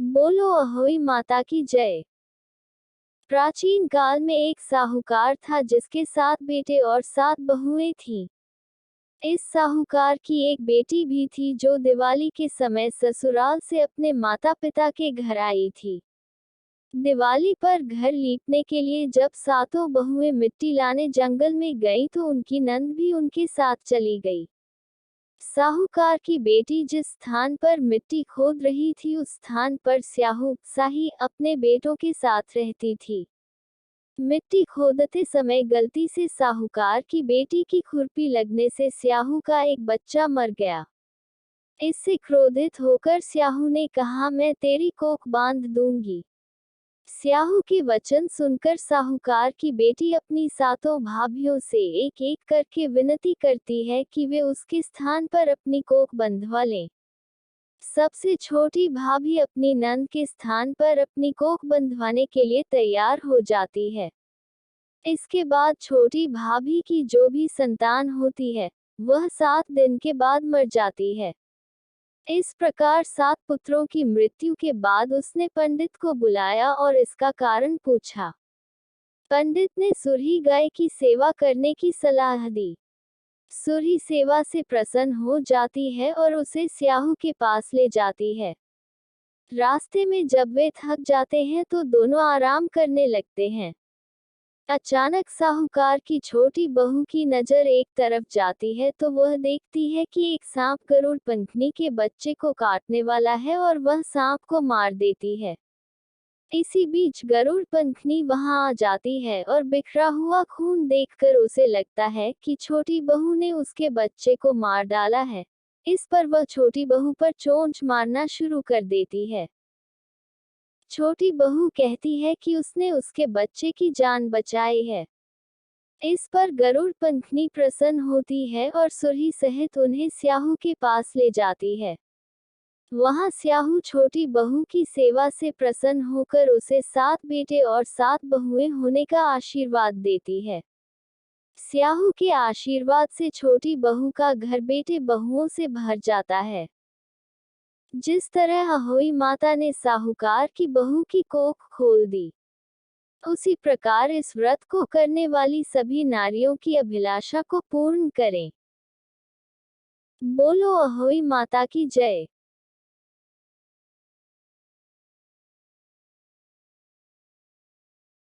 बोलो अहोई माता की जय। प्राचीन काल में एक साहूकार था जिसके 7 बेटे और 7 बहुएं थीं। इस साहूकार की एक बेटी भी थी जो दिवाली के समय ससुराल से अपने माता पिता के घर आई थी। दिवाली पर घर लीपने के लिए जब सातों बहुएं मिट्टी लाने जंगल में गईं तो उनकी नंद भी उनके साथ चली गई। साहूकार की बेटी जिस स्थान पर मिट्टी खोद रही थी उस स्थान पर स्याहू साही अपने बेटों के साथ रहती थी। मिट्टी खोदते समय गलती से साहूकार की बेटी की खुरपी लगने से स्याहू का एक बच्चा मर गया। इससे क्रोधित होकर स्याहू ने कहा, मैं तेरी कोख बांध दूंगी। स्याहू के वचन सुनकर साहूकार की बेटी अपनी सातों भाभियों से एक एक करके विनती करती है कि वे उसके स्थान पर अपनी कोख बंधवा लें। सबसे छोटी भाभी अपनी नंद के स्थान पर अपनी कोख बंधवाने के लिए तैयार हो जाती है। इसके बाद छोटी भाभी की जो भी संतान होती है वह 7 दिन के बाद मर जाती है। इस प्रकार 7 पुत्रों की मृत्यु के बाद उसने पंडित को बुलाया और इसका कारण पूछा। पंडित ने सुरही गाय की सेवा करने की सलाह दी। सुरही सेवा से प्रसन्न हो जाती है और उसे स्याहू के पास ले जाती है। रास्ते में जब वे थक जाते हैं तो दोनों आराम करने लगते हैं। अचानक साहूकार की छोटी बहू की नजर एक तरफ जाती है तो वह देखती है कि एक सांप गरुड़ पंखनी के बच्चे को काटने वाला है और वह सांप को मार देती है। इसी बीच गरुड़ पंखनी वहां आ जाती है और बिखरा हुआ खून देखकर उसे लगता है कि छोटी बहू ने उसके बच्चे को मार डाला है। इस पर वह छोटी बहू पर चोंच मारना शुरू कर देती है। छोटी बहू कहती है कि उसने उसके बच्चे की जान बचाई है। इस पर गरुड़ पंखनी प्रसन्न होती है और सुरही सहित उन्हें स्याहू के पास ले जाती है। वहां स्याहू छोटी बहू की सेवा से प्रसन्न होकर उसे 7 बेटे और 7 बहुएं होने का आशीर्वाद देती है। स्याहू के आशीर्वाद से छोटी बहू का घर बेटे बहुओं से भर जाता है। जिस तरह अहोई माता ने साहूकार की बहू की कोख खोल दी, उसी प्रकार इस व्रत को करने वाली सभी नारियों की अभिलाषा को पूर्ण करें। बोलो अहोई माता की जय।